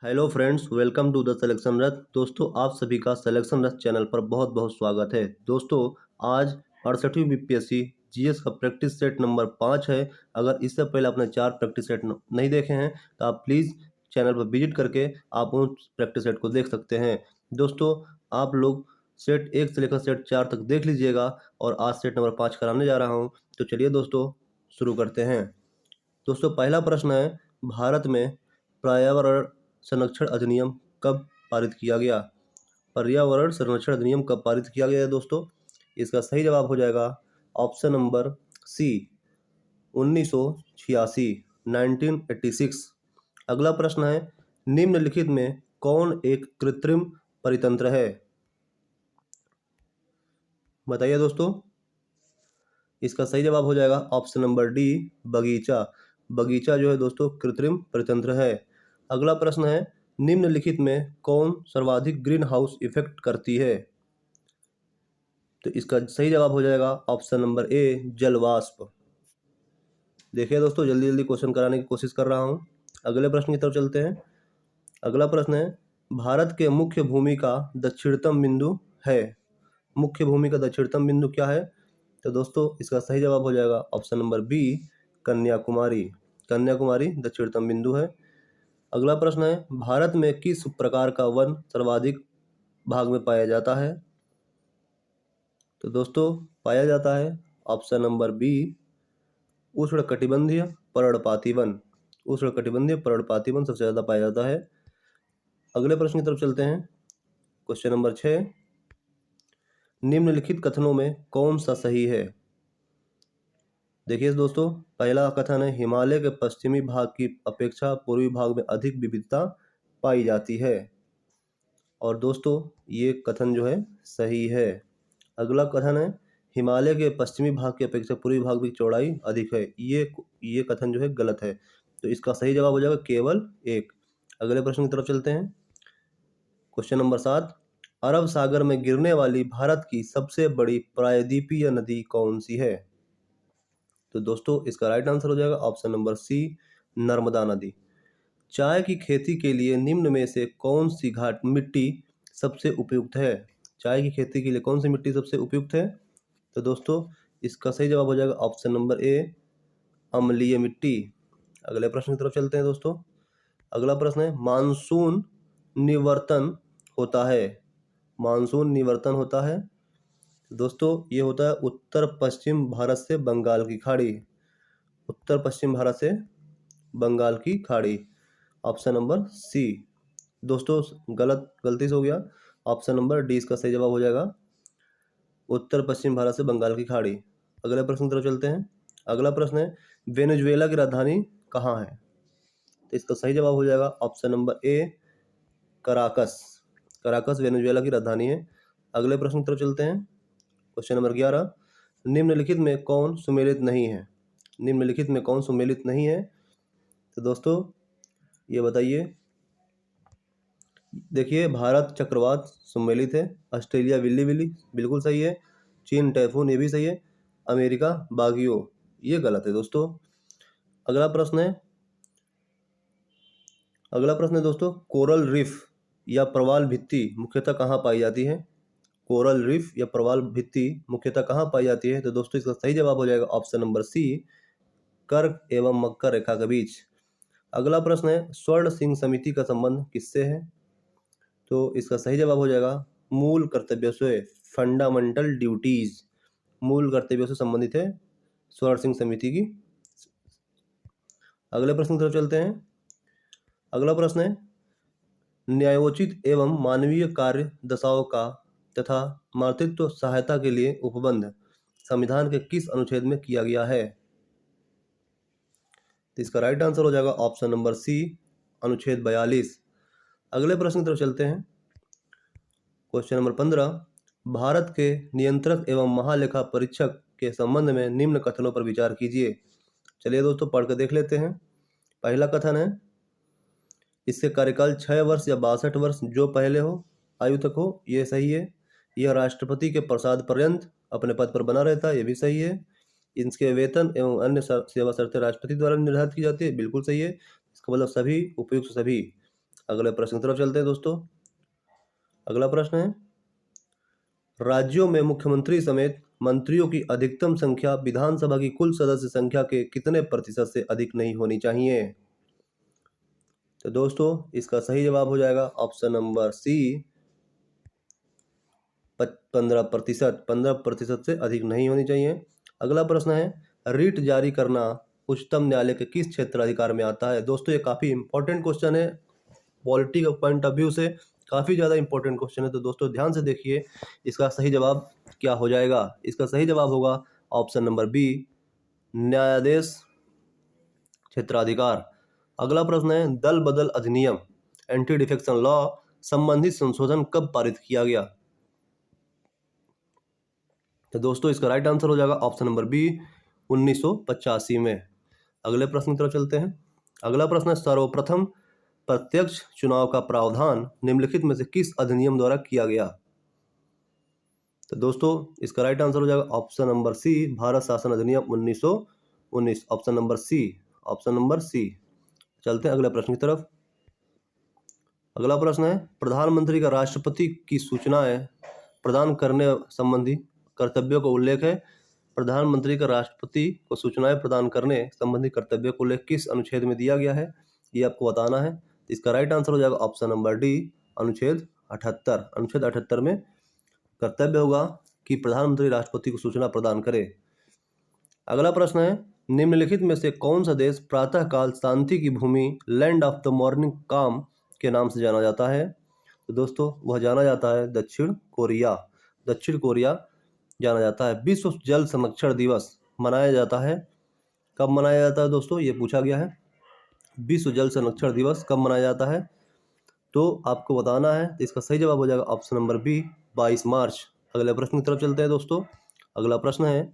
Hello friends, welcome to the selection Rath. दोस्तों, आप सभी का सिलेक्शन रथ चैनल पर बहुत बहुत स्वागत है। दोस्तों, आज 68वीं बीपीएससी जीएस का प्रैक्टिस सेट नंबर 5 है। अगर इससे पहले आपने 4 प्रैक्टिस सेट नहीं देखे हैं तो आप प्लीज़ चैनल पर विजिट करके आप उन प्रैक्टिस सेट को देख सकते हैं। दोस्तों, आप लोग सेट 1 से लेकर सेट 4 तक देख लीजिएगा और आज सेट नंबर 5 कराने जा रहा हूँ। तो चलिए दोस्तों, शुरू करते हैं। दोस्तों, पहला प्रश्न है, भारत में पर्यावरण संरक्षण अधिनियम कब पारित किया गया? पर्यावरण संरक्षण अधिनियम कब पारित किया गया है दोस्तों? इसका सही जवाब हो जाएगा ऑप्शन नंबर सी, 1986, 1986। अगला प्रश्न है, निम्नलिखित में कौन एक कृत्रिम परितंत्र है? बताइए दोस्तों। इसका सही जवाब हो जाएगा ऑप्शन नंबर डी, बगीचा। बगीचा जो है दोस्तों कृत्रिम परितंत्र है। अगला प्रश्न है, निम्नलिखित में कौन सर्वाधिक ग्रीन हाउस इफेक्ट करती है? तो इसका सही जवाब हो जाएगा ऑप्शन नंबर ए, जलवाष्प। देखिए दोस्तों, जल्दी जल्दी क्वेश्चन कराने की कोशिश कर रहा हूँ। अगले प्रश्न की तरफ चलते हैं। अगला प्रश्न है, भारत के मुख्य भूमि का दक्षिणतम बिंदु है। मुख्य भूमि का दक्षिणतम बिंदु क्या है? तो दोस्तों, इसका सही जवाब हो जाएगा option number B, Kanyakumari. Kanyakumari दक्षिणतम बिंदु है। अगला प्रश्न है, भारत में किस प्रकार का वन सर्वाधिक भाग में पाया जाता है? तो दोस्तों, पाया जाता है ऑप्शन नंबर बी, उष्णकटिबंधीय पर्णपाती वन। उष्णकटिबंधीय पर्णपाती वन सबसे ज्यादा पाया जाता है। अगले प्रश्न की तरफ चलते हैं। क्वेश्चन नंबर 6, निम्नलिखित कथनों में कौन सा सही है? देखिए दोस्तों, पहला कथन है, हिमालय के पश्चिमी भाग की अपेक्षा पूर्वी भाग में अधिक विविधता पाई जाती है। और दोस्तों, ये कथन जो है सही है। अगला कथन है, हिमालय के पश्चिमी भाग की अपेक्षा पूर्वी भाग की चौड़ाई अधिक है। ये कथन जो है गलत है। तो इसका सही जवाब हो जाएगा केवल एक। अगले प्रश्न की तरफ चलते हैं। क्वेश्चन नंबर 7, अरब सागर में गिरने वाली भारत की सबसे बड़ी प्रायद्वीपीय नदी कौन सी है? तो दोस्तों, इसका राइट आंसर हो जाएगा ऑप्शन नंबर सी, नर्मदा नदी। चाय की खेती के लिए निम्न में से कौन सी घाट मिट्टी सबसे उपयुक्त है? चाय की खेती के लिए कौन सी मिट्टी सबसे उपयुक्त है? तो दोस्तों, इसका सही जवाब हो जाएगा ऑप्शन नंबर ए, अम्लीय मिट्टी। अगले प्रश्न की तरफ चलते हैं दोस्तों। अगला प्रश्न है, मानसून निवर्तन होता है। मानसून निवर्तन होता है दोस्तों, ये होता है उत्तर पश्चिम भारत से बंगाल की खाड़ी। उत्तर पश्चिम भारत से बंगाल की खाड़ी, ऑप्शन नंबर सी। दोस्तों, गलती से हो गया। ऑप्शन नंबर डी इसका सही जवाब हो जाएगा, उत्तर पश्चिम भारत से बंगाल की खाड़ी। अगले प्रश्न की तरफ चलते हैं। अगला प्रश्न है, वेनेजुएला की राजधानी कहाँ है? तो इसका सही जवाब हो जाएगा option number A, Caracas. Caracas Venezuela की राजधानी है। अगले प्रश्न की तरफ चलते हैं। क्वेश्चन नंबर 11, निम्नलिखित में कौन सुमेलित नहीं है? निम्नलिखित में कौन सुमेलित नहीं है? तो दोस्तों, ये बताइए। देखिए, भारत चक्रवात सुमेलित है। ऑस्ट्रेलिया विल्ली बिल्ली बिल्कुल सही है। चीन टाइफून, ये भी सही है। अमेरिका बागियो, ये गलत है दोस्तों। अगला प्रश्न है दोस्तों, कोरल रीफ या प्रवाल भित्ति मुख्यतः कहाँ पाई जाती है? कोरल रीफ या प्रवाल भित्ति मुख्यतः कहाँ पाई जाती है? तो दोस्तों, इसका सही जवाब हो जाएगा ऑप्शन नंबर सी, कर्क एवं मकर रेखा के बीच। अगला प्रश्न है, स्वर्ण सिंह समिति का संबंध किससे है? तो इसका सही जवाब हो जाएगा मूल कर्तव्यों से, फंडामेंटल ड्यूटीज। मूल कर्तव्यों से संबंधित है स्वर्ण सिंह समिति की। अगले प्रश्न की तरफ चलते हैं। अगला प्रश्न है, न्यायोचित एवं मानवीय कार्य दशाओं का तथा मातृत्व सहायता के लिए उपबंध संविधान के किस अनुच्छेद में किया गया है? तो इसका राइट आंसर हो जाएगा ऑप्शन नंबर सी, अनुच्छेद 42। अगले प्रश्न की तरफ चलते हैं। क्वेश्चन नंबर 15, भारत के नियंत्रक एवं महालेखा परीक्षक के संबंध में निम्न कथनों पर विचार कीजिए। चलिए दोस्तों, पढ़ कर देख लेते हैं। पहला कथन है, इससे कार्यकाल 6 वर्ष या 62 वर्ष जो पहले हो आयु तक हो, ये सही है। यह राष्ट्रपति के प्रसाद पर्यंत अपने पद पर बना रहता है, ये भी सही है। इनके वेतन एवं अन्य सेवा शर्तें राष्ट्रपति द्वारा निर्धारित की जाती है, बिल्कुल सही है। इसका मतलब सभी उपयुक्त सभी। अगले प्रश्न की तरफ चलते हैं दोस्तों। अगला प्रश्न है, राज्यों में मुख्यमंत्री समेत मंत्रियों की अधिकतम संख्या विधानसभा की कुल सदस्य संख्या के कितने प्रतिशत से अधिक नहीं होनी चाहिए? तो दोस्तों इसका सही जवाब हो जाएगा ऑप्शन नंबर सी, 15%। 15% से अधिक नहीं होनी चाहिए। अगला प्रश्न है, रीट जारी करना उच्चतम न्यायालय के किस क्षेत्राधिकार में आता है? दोस्तों ये काफी इंपॉर्टेंट क्वेश्चन है, पॉलिटी का पॉइंट ऑफ व्यू से काफी ज्यादा इंपॉर्टेंट क्वेश्चन है। तो दोस्तों ध्यान से देखिए, इसका सही जवाब क्या हो जाएगा? इसका सही जवाब होगा ऑप्शन नंबर बी, न्यायाधीश क्षेत्राधिकार। अगला प्रश्न है, दल बदल अधिनियम एंटी डिफेक्शन लॉ संबंधित संशोधन कब पारित किया गया? तो दोस्तों इसका राइट आंसर हो जाएगा ऑप्शन नंबर बी, 1985 में। अगले प्रश्न की तरफ चलते हैं। अगला प्रश्न है, सर्वप्रथम प्रत्यक्ष चुनाव का प्रावधान निम्नलिखित में से किस अधिनियम द्वारा किया गया? तो दोस्तों इसका राइट आंसर हो जाएगा ऑप्शन नंबर सी, भारत शासन अधिनियम 1919। Option number C, option number C. चलते हैं अगले प्रश्न की तरफ। अगला प्रश्न है, प्रधानमंत्री का राष्ट्रपति की सूचनाएं प्रदान करने संबंधी कर्तव्यों का उल्लेख है। प्रधानमंत्री का राष्ट्रपति को सूचनाएं प्रदान करने संबंधी कर्तव्य को उल्लेख किस अनुच्छेद में दिया गया है, ये आपको बताना है। इसका राइट आंसर हो जाएगा ऑप्शन नंबर डी, अनुच्छेद 78। अनुच्छेद 78 में कर्तव्य होगा कि प्रधानमंत्री राष्ट्रपति को सूचना प्रदान करे। अगला प्रश्न है, निम्नलिखित में से कौन सा देश प्रातःकाल शांति की भूमि लैंड ऑफ द मॉर्निंग काम के नाम से जाना जाता है? तो दोस्तों वह जाना जाता है दक्षिण कोरिया। दक्षिण कोरिया जाना जाता है। विश्व जल संरक्षण दिवस मनाया जाता है, कब मनाया जाता है दोस्तों, ये पूछा गया है। विश्व जल संरक्षण दिवस कब मनाया जाता है तो आपको बताना है। तो इसका सही जवाब हो जाएगा ऑप्शन नंबर बी, 22 मार्च। अगले प्रश्न की तरफ चलते हैं दोस्तों। अगला प्रश्न है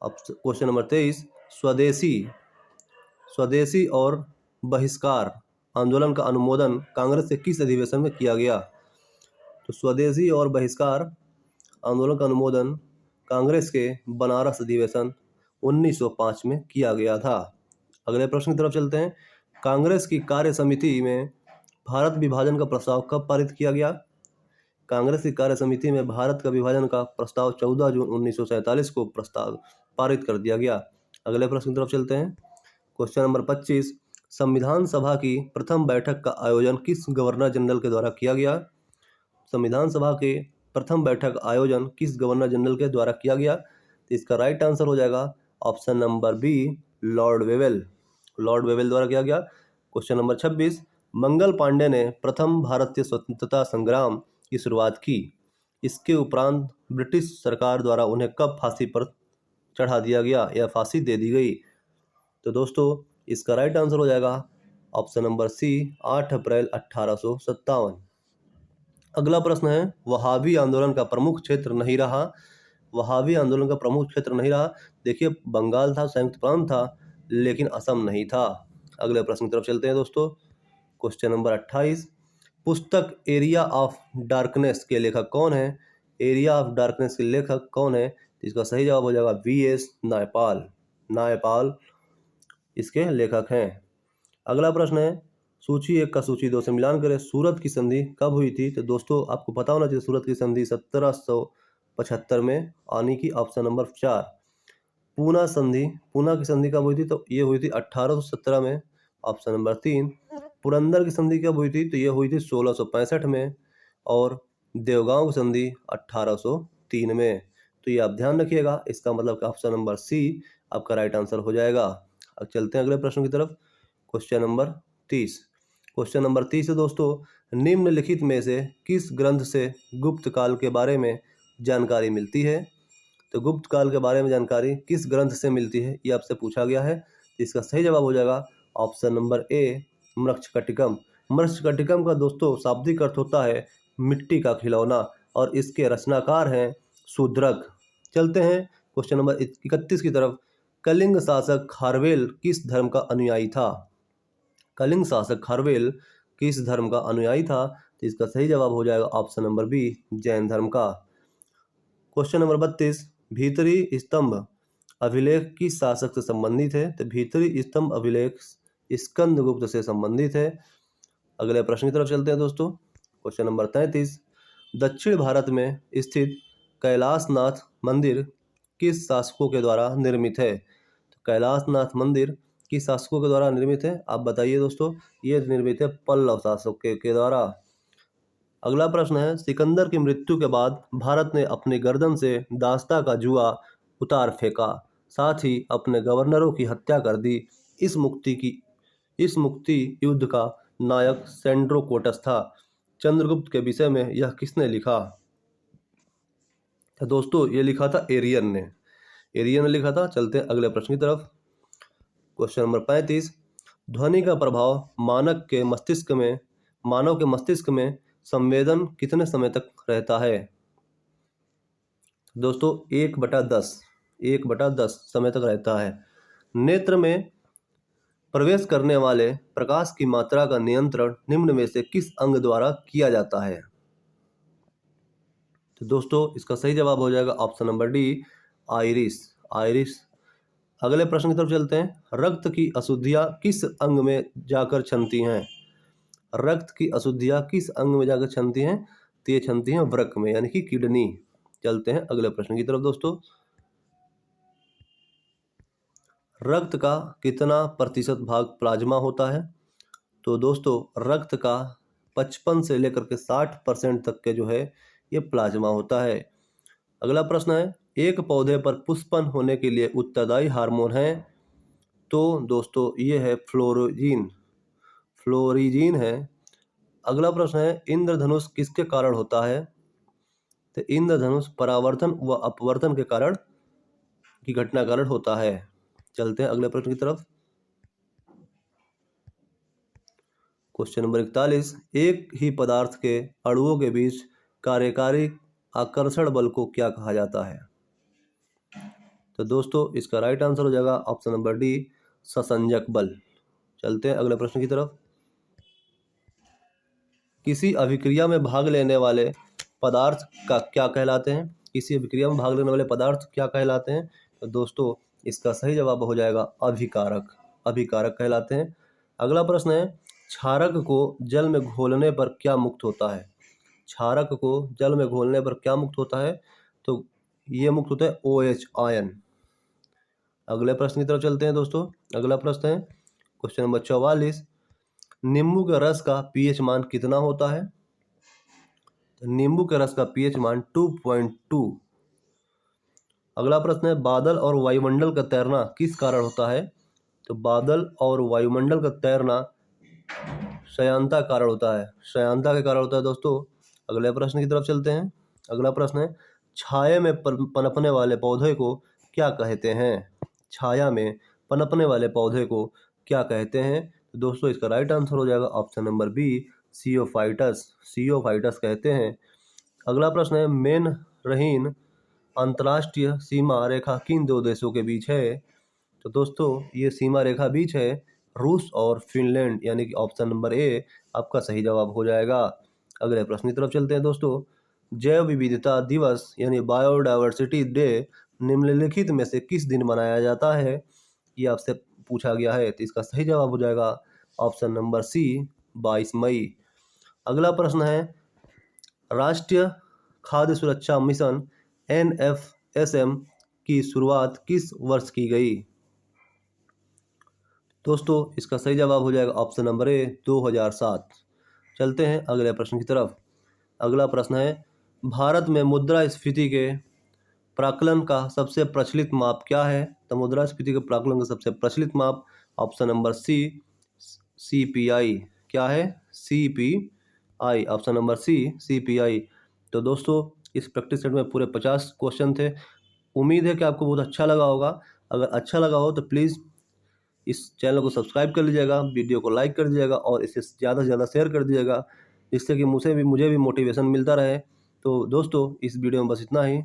क्वेश्चन नंबर 23, स्वदेशी और बहिष्कार आंदोलन का अनुमोदन कांग्रेस के किस अधिवेशन में किया गया? तो स्वदेशी और बहिष्कार आंदोलन का अनुमोदन कांग्रेस के बनारस अधिवेशन 1905 में किया गया था। अगले प्रश्न की तरफ चलते हैं। कांग्रेस की कार्य समिति में भारत विभाजन का प्रस्ताव कब पारित किया गया? कांग्रेस की कार्य समिति में भारत का विभाजन का प्रस्ताव 14 जून 1947 को प्रस्ताव पारित कर दिया गया। अगले प्रश्न की तरफ चलते हैं। क्वेश्चन नंबर 25, संविधान सभा की प्रथम बैठक का आयोजन किस गवर्नर जनरल के द्वारा किया गया? संविधान सभा के प्रथम बैठक आयोजन किस गवर्नर जनरल के द्वारा किया गया? तो इसका राइट आंसर हो जाएगा option number B, Lord Wavell. Lord Wavell द्वारा किया गया। क्वेश्चन नंबर 26, मंगल पांडे ने प्रथम भारतीय स्वतंत्रता संग्राम की शुरुआत की। इसके उपरांत ब्रिटिश सरकार द्वारा उन्हें कब फांसी पर चढ़ा दिया गया या फांसी दे दी गई? तो दोस्तों इसका राइट आंसर हो जाएगा ऑप्शन नंबर सी, 8 अप्रैल 1857। अगला प्रश्न है, वहाबी आंदोलन का प्रमुख क्षेत्र नहीं रहा। वहाबी आंदोलन का प्रमुख क्षेत्र नहीं रहा। देखिए बंगाल था, संयुक्त प्रांत था, लेकिन असम नहीं था। अगले प्रश्न की तरफ चलते हैं दोस्तों। क्वेश्चन नंबर 28, पुस्तक एरिया ऑफ डार्कनेस के लेखक कौन है? एरिया ऑफ डार्कनेस के लेखक कौन है? इसका सही जवाब हो जाएगा वी.एस. नायपाल। नायपाल इसके लेखक हैं। अगला प्रश्न है, सूची 1 का सूची 2 से मिलान करें। सूरत की संधि कब हुई थी? तो दोस्तों आपको पता होना चाहिए, सूरत की संधि 1775 में आनी की। Option number 4। पूना संधि, पूना की संधि कब हुई थी? तो ये हुई थी 1817 में। Option number 3। पुरंदर की संधि कब हुई थी? तो ये हुई थी 1665 में। और देवगांव की संधि 1803 में। तो ये आप ध्यान रखिएगा, इसका मतलब ऑप्शन नंबर सी आपका राइट आंसर हो जाएगा। अब चलते हैं अगले प्रश्न की तरफ। Question number 30। क्वेश्चन नंबर 30 है दोस्तों, निम्नलिखित में से किस ग्रंथ से गुप्त काल के बारे में जानकारी मिलती है? तो गुप्त काल के बारे में जानकारी किस ग्रंथ से मिलती है, ये आपसे पूछा गया है। इसका सही जवाब हो जाएगा option number A, Mrichchhakatikam. Mrichchhakatikam का दोस्तों शाब्दिक अर्थ होता है मिट्टी का खिलौना, और इसके रचनाकार हैं शूद्रक। चलते हैं क्वेश्चन नंबर 31 की तरफ। कलिंग शासक खारवेल किस धर्म का अनुयायी था? कलिंग शासक खारवेल किस धर्म का अनुयायी था? तो इसका सही जवाब हो जाएगा ऑप्शन नंबर बी, जैन धर्म का। क्वेश्चन नंबर 32, भीतरी स्तंभ अभिलेख किस शासक से संबंधित है? तो भीतरी स्तंभ अभिलेख स्कंदगुप्त से संबंधित है। अगले प्रश्न की तरफ चलते हैं दोस्तों। क्वेश्चन नंबर 33, दक्षिण भारत में स्थित कैलाशनाथ मंदिर किस शासकों के द्वारा निर्मित है? तो कैलाशनाथ मंदिर किस शासकों के द्वारा निर्मित है, आप बताइए दोस्तों। ये निर्मित है पल्लव शासक के द्वारा। अगला प्रश्न है, सिकंदर की मृत्यु के बाद भारत ने अपनी गर्दन से दास्ता का जुआ उतार फेंका, साथ ही अपने गवर्नरों की हत्या कर दी। इस मुक्ति युद्ध का नायक सेंड्रोकोटस था। चंद्रगुप्त के विषय में यह किसने लिखा? तो दोस्तों ये लिखा था एरियन ने लिखा था। चलते हैं अगले प्रश्न की तरफ। क्वेश्चन नंबर 35, ध्वनि का प्रभाव मानव के मस्तिष्क में संवेदन कितने समय तक रहता है? दोस्तों 1/10 समय तक रहता है। नेत्र में प्रवेश करने वाले प्रकाश की मात्रा का नियंत्रण निम्न में से किस अंग द्वारा किया जाता है? तो दोस्तों इसका सही जवाब हो जाएगा ऑप्शन नंबर डी, आइरिस। अगले प्रश्न की तरफ चलते हैं। रक्त की अशुद्धियां किस अंग में जाकर छनती हैं? रक्त की अशुद्धियां किस अंग में जाकर छनती हैं? तो ये छनती हैं वृक्क में, यानी कि किडनी। चलते हैं अगले प्रश्न की तरफ दोस्तों। रक्त का कितना प्रतिशत भाग प्लाज्मा होता है? तो दोस्तों रक्त का 55 से लेकर के 60% तक के जो है ये प्लाज्मा होता है। अगला प्रश्न है, एक पौधे पर पुष्पन होने के लिए उत्तरदायी हार्मोन है? तो दोस्तों ये है फ्लोरिजीन है। अगला प्रश्न है, इंद्रधनुष किसके कारण होता है? तो इंद्रधनुष परावर्तन व अपवर्तन के कारण की घटना कारण होता है। चलते हैं अगले प्रश्न की तरफ। क्वेश्चन नंबर 41, एक ही पदार्थ के अणुओं के बीच कार्यकारी आकर्षण बल को क्या कहा जाता है? तो दोस्तों इसका राइट आंसर हो जाएगा ऑप्शन नंबर डी, ससंजक बल। चलते हैं अगले प्रश्न की तरफ। किसी अभिक्रिया में भाग लेने वाले पदार्थ का क्या कहलाते हैं? किसी अभिक्रिया में भाग लेने वाले पदार्थ क्या कहलाते हैं? तो दोस्तों इसका सही जवाब हो जाएगा अभिकारक कहलाते हैं। अगला प्रश्न है, क्षारक को जल में घोलने पर क्या मुक्त होता है? क्षारक को जल में घोलने पर क्या मुक्त होता है? तो ये मुक्त होता है OH आयन। अगले प्रश्न की तरफ चलते हैं दोस्तों। अगला प्रश्न है क्वेश्चन नंबर 44, नींबू के रस का pH मान कितना होता है? नींबू के रस का pH मान 2.2। अगला प्रश्न है, बादल और वायुमंडल का तैरना किस कारण होता है? तो बादल और वायुमंडल का तैरना श्यानता के कारण होता है दोस्तों। अगले प्रश्न की तरफ चलते हैं। अगला प्रश्न है, छाया में पनपने वाले पौधे को क्या कहते हैं? छाया में पनपने वाले पौधे को क्या कहते हैं? तो दोस्तों इसका राइट आंसर हो जाएगा ऑप्शन नंबर बी, सियोफाइटस कहते हैं। अगला प्रश्न है, मेन रहीन अंतर्राष्ट्रीय सीमा रेखा किन दो देशों के बीच है? तो दोस्तों ये सीमा रेखा बीच है रूस और फिनलैंड, यानी कि ऑप्शन नंबर ए आपका सही जवाब हो जाएगा। अगले प्रश्न की तरफ चलते हैं दोस्तों। जैव विविधता दिवस यानी बायोडायवर्सिटी डे निम्नलिखित में से किस दिन मनाया जाता है? ये आपसे पूछा गया है, तो इसका सही जवाब हो जाएगा ऑप्शन नंबर सी, 22 मई। अगला प्रश्न है, राष्ट्रीय खाद्य सुरक्षा मिशन NFSM की शुरुआत किस वर्ष की गई? दोस्तों इसका सही जवाब हो जाएगा ऑप्शन नंबर ए, 2007। चलते हैं अगले प्रश्न की तरफ। अगला प्रश्न है, भारत में मुद्रास्फीति के प्राक्कलन का सबसे प्रचलित माप क्या है? तो मुद्रास्फीति के प्राक्कलन का सबसे प्रचलित माप ऑप्शन नंबर सी, CPI। क्या है? CPI। Option number C, CPI। तो दोस्तों इस प्रैक्टिस सेट में पूरे 50 क्वेश्चन थे। उम्मीद है कि आपको बहुत अच्छा लगा होगा। अगर अच्छा लगा हो तो प्लीज़ इस चैनल को सब्सक्राइब कर लीजिएगा, वीडियो को लाइक कर दीजिएगा और इसे ज़्यादा से ज़्यादा शेयर कर दीजिएगा, जिससे कि मुझे भी मोटिवेशन मिलता रहे। तो दोस्तों इस वीडियो में बस इतना ही।